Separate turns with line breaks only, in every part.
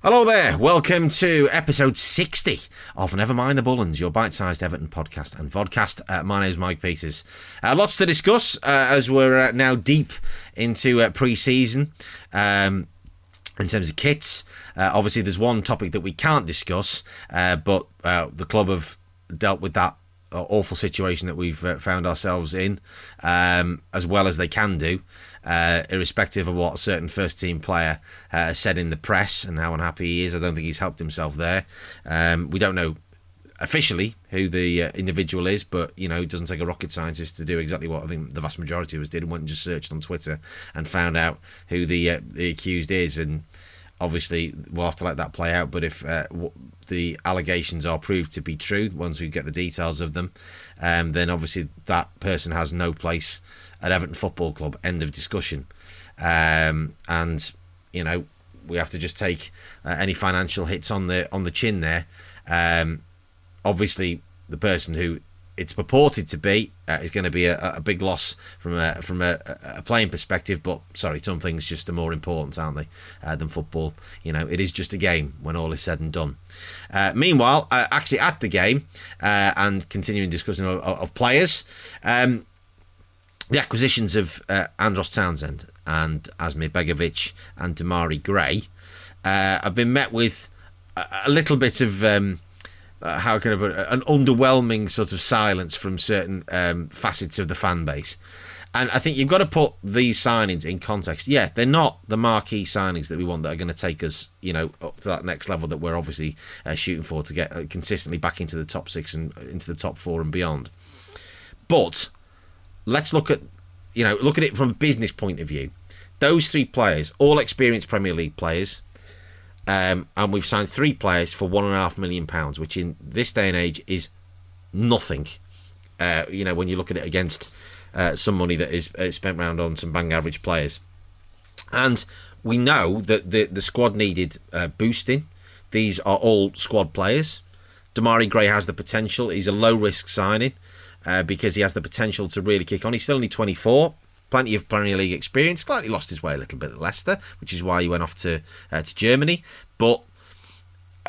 Hello there, welcome to episode 60 of Never Mind the Bullens, your bite-sized Everton podcast and vodcast. My name is Mike Peters. Lots to discuss as we're now deep into pre-season in terms of kits. Obviously, there's one topic that we can't discuss, but the club have dealt with that awful situation that we've found ourselves in as well as they can do. Irrespective of what a certain first team player has said in the press and how unhappy he is. I don't think he's helped himself there. We don't know officially who the individual is, but it doesn't take a rocket scientist to do exactly what I think the vast majority of us did, and went and just searched on Twitter and found out who the accused is. And obviously we'll have to let that play out, but if the allegations are proved to be true once we get the details of them, then obviously that person has no place at Everton Football Club. End of discussion. And we have to just take any financial hits on the chin there. Obviously, the person who it's purported to be is going to be a big loss from a playing perspective. But sorry, some things just are more important, aren't they, than football? It is just a game when all is said and done. Meanwhile, actually at the game and continuing discussion of players. The acquisitions of Andros Townsend and Asmir Begovic and Damari Gray have been met with a little bit of, how can I put it, an underwhelming sort of silence from certain facets of the fan base. And I think you've got to put these signings in context. Yeah, they're not the marquee signings that we want that are going to take us, up to that next level that we're obviously shooting for to get consistently back into the top six and into the top four and beyond. But let's look at it from a business point of view. Those three players, all experienced Premier League players, and we've signed three players for £1.5 million, which in this day and age is nothing. When you look at it against some money that is spent around on some bang average players. And we know that the squad needed boosting. These are all squad players. Damari Gray has the potential. He's a low risk signing. Because he has the potential to really kick on. He's still only 24, plenty of Premier League experience, slightly lost his way a little bit at Leicester, which is why he went off to Germany. But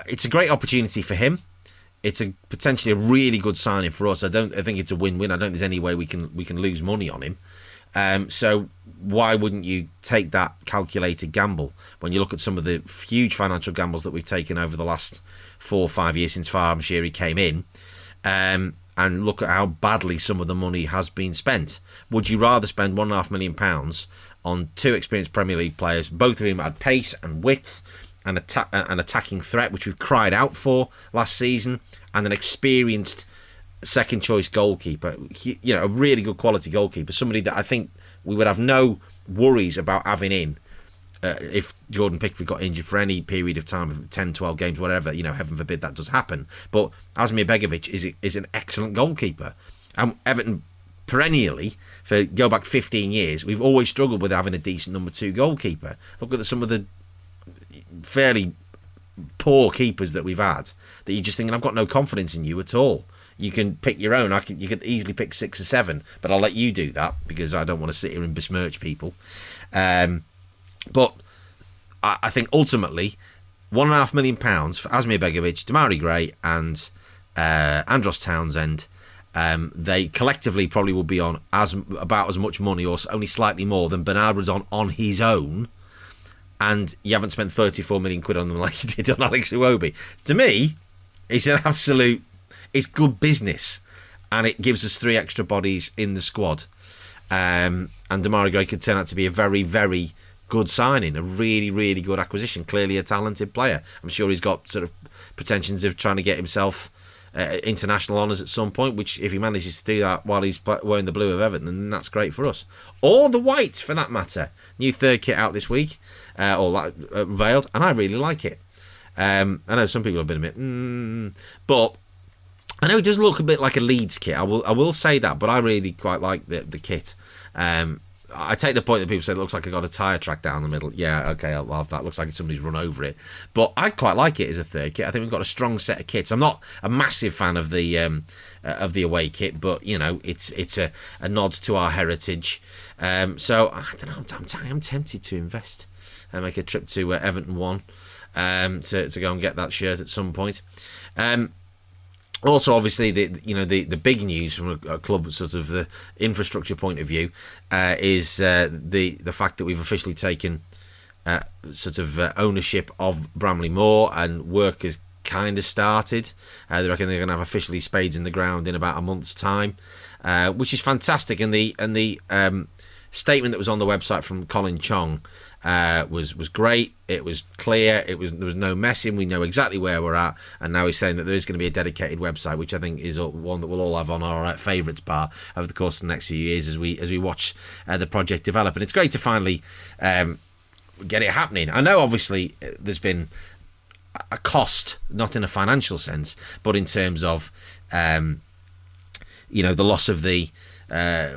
it's a great opportunity for him. It's potentially a really good signing for us. I think it's a win-win. I don't think there's any way we can lose money on him. So why wouldn't you take that calculated gamble when you look at some of the huge financial gambles that we've taken over the last 4 or 5 years since Farham Shiri came in? And look at how badly some of the money has been spent. Would you rather spend £1.5 million on two experienced Premier League players, both of whom had pace and width and an attacking threat, which we've cried out for last season, and an experienced second choice goalkeeper, a really good quality goalkeeper, somebody that I think we would have no worries about having in if Jordan Pickford got injured for any period of time, 10, 12 games, whatever, heaven forbid that does happen. But Asmir Begovic is an excellent goalkeeper. And Everton perennially, go back 15 years, we've always struggled with having a decent number 2 goalkeeper. Look at some of the fairly poor keepers that we've had, that you're just thinking, I've got no confidence in you at all. You can pick your own. You could easily pick 6 or 7, but I'll let you do that because I don't want to sit here and besmirch people. But I think ultimately, £1.5 million for Asmir Begovic, Damari Gray, and Andros Townsend. They collectively probably will be on about as much money, or only slightly more, than Bernard was on his own. And you haven't spent 34 million quid on them like you did on Alex Iwobi. To me, it's an absolute, it's good business, and it gives us 3 extra bodies in the squad. And Damari Gray could turn out to be a very, very good signing, a really, really good acquisition. Clearly a talented player. I'm sure he's got sort of pretensions of trying to get himself international honours at some point, which if he manages to do that while he's wearing the blue of Everton, then that's great for us. Or the white, for that matter. New third kit out this week, veiled, and I really like it. I know some people have been a bit, but I know it does look a bit like a Leeds kit. I will say that, but I really quite like the kit. I take the point that people say it looks like I got a tyre track down the middle. Yeah, okay, I'll have that. Looks like somebody's run over it. But I quite like it as a third kit. I think we've got a strong set of kits. I'm not a massive fan of the away kit, but it's a nod to our heritage. So I don't know. I'm tempted to invest and make a trip to Everton 1. to go and get that shirt at some point. Also, obviously, the big news from a club sort of the infrastructure point of view is the fact that we've officially taken ownership of Bramley Moor, and work has kind of started. They reckon they're going to have officially spades in the ground in about a month's time, which is fantastic. And the statement that was on the website from Colin Chong was great. It was clear. There was no messing. We know exactly where we're at. And now he's saying that there is going to be a dedicated website, which I think is one that we'll all have on our favourites bar over the course of the next few years as we watch the project develop. And it's great to finally get it happening. I know, obviously, there's been a cost, not in a financial sense, but in terms of the loss of the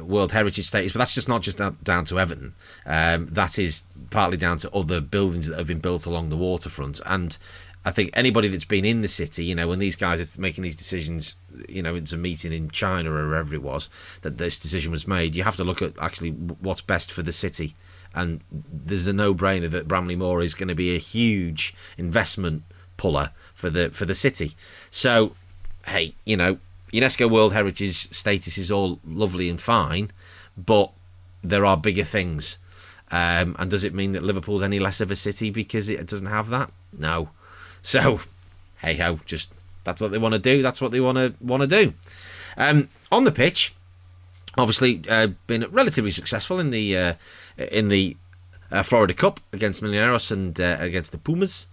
World Heritage status, but that's just not just down to Everton. That is partly down to other buildings that have been built along the waterfront. And I think anybody that's been in the city, when these guys are making these decisions, it's a meeting in China or wherever it was that this decision was made, you have to look at actually what's best for the city. And there's a no-brainer that Bramley Moor is going to be a huge investment puller for the city. So, hey, UNESCO World Heritage status is all lovely and fine, but there are bigger things. And does it mean that Liverpool's any less of a city because it doesn't have that? No. So, hey ho, just that's what they want to do. That's what they want to do. On the pitch, obviously, been relatively successful in the Florida Cup against Millonarios and against the Pumas.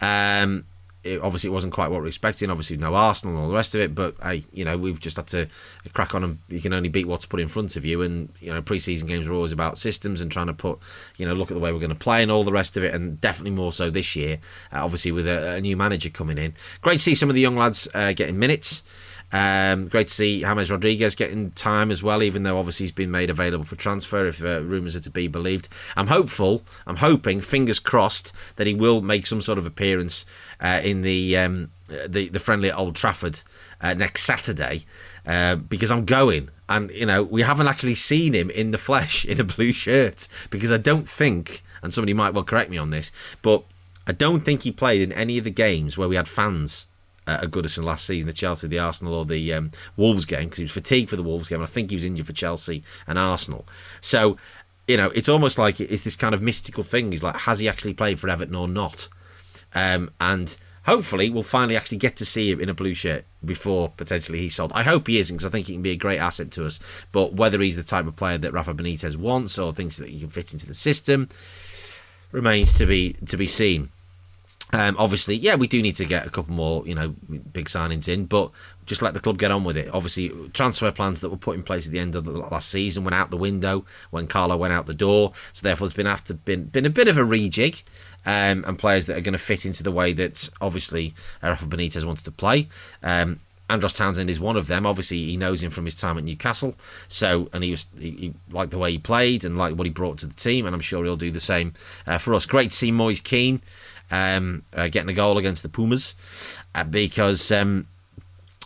Obviously, it wasn't quite what we were expecting. Obviously, no Arsenal and all the rest of it. But hey, we've just had to crack on, and you can only beat what's put in front of you. And pre-season games are always about systems and trying to look at the way we're going to play and all the rest of it. And definitely more so this year, obviously with a new manager coming in. Great to see some of the young lads getting minutes. Great to see James Rodriguez getting time as well, even though obviously he's been made available for transfer if rumours are to be believed. I'm hoping, fingers crossed, that he will make some sort of appearance in the friendly at Old Trafford next Saturday, because I'm going, and we haven't actually seen him in the flesh in a blue shirt, because I don't think, and somebody might well correct me on this, but I don't think he played in any of the games where we had fans at Goodison last season, the Chelsea, the Arsenal or the Wolves game, because he was fatigued for the Wolves game. I think he was injured for Chelsea and Arsenal. So, it's almost like it's this kind of mystical thing. He's like, has he actually played for Everton or not? And hopefully we'll finally actually get to see him in a blue shirt before potentially he's sold. I hope he isn't, because I think he can be a great asset to us. But whether he's the type of player that Rafa Benitez wants or thinks that he can fit into the system remains to be seen. Obviously, yeah, we do need to get a couple more, big signings in, but just let the club get on with it. Obviously, transfer plans that were put in place at the end of the last season went out the window when Carlo went out the door. So therefore, it's been a bit of a rejig, and players that are going to fit into the way that obviously Rafa Benitez wants to play. Andros Townsend is one of them. Obviously, he knows him from his time at Newcastle. And he liked the way he played and liked what he brought to the team, and I'm sure he'll do the same for us. Great to see Moise Keane getting a goal against the Pumas, because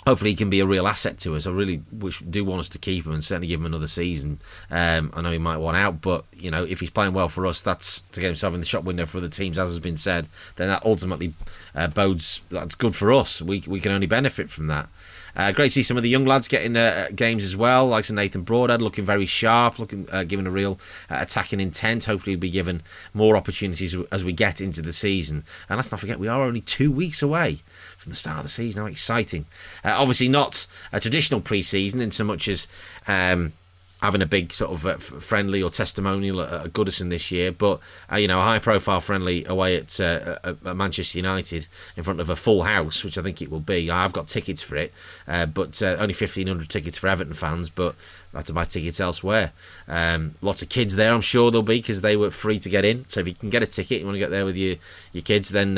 hopefully he can be a real asset to us. I really do want us to keep him and certainly give him another season. I know he might want out, but if he's playing well for us, that's to get himself in the shop window for other teams, as has been said. Then that ultimately that's good for us. We can only benefit from that. Great to see some of the young lads getting games as well, like Nathan Broadhead looking very sharp, giving a real attacking intent. Hopefully he'll be given more opportunities as we get into the season. And let's not forget, we are only 2 weeks away from the start of the season. How exciting. Obviously not a traditional pre-season in so much as having a big sort of friendly or testimonial at Goodison this year, but a high-profile friendly away at Manchester United in front of a full house, which I think it will be. I've got tickets for it, but only 1,500 tickets for Everton fans, but I have to buy tickets elsewhere. Lots of kids there, I'm sure there'll be, because they were free to get in. So if you can get a ticket, you want to get there with your kids, then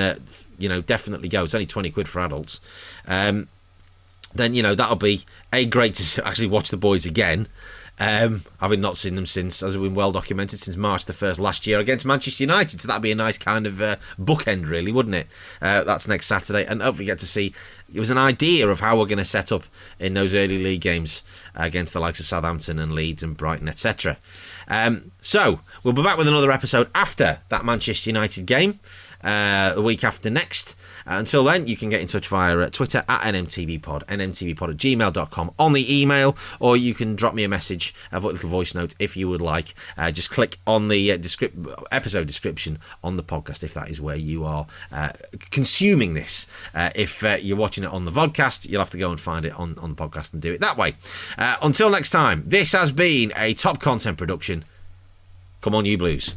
definitely go. It's only £20 for adults. Then that'll be great to actually watch the boys again. Having not seen them since, as has been well documented, since March the 1st last year against Manchester United. So that'd be a nice kind of bookend, really, wouldn't it? That's next Saturday, and hopefully get to see. It was an idea of how we're going to set up in those early league games against the likes of Southampton and Leeds and Brighton, etc. So we'll be back with another episode after that Manchester United game, the week after next. Until then, you can get in touch via Twitter at NMTVpod, nmtvpod@gmail.com on the email, or you can drop me a message, a little voice note if you would like. Just click on the episode description on the podcast if that is where you are consuming this. If you're watching it on the vodcast, you'll have to go and find it on the podcast and do it that way. Until next time, this has been a Top Content production. Come on, you Blues.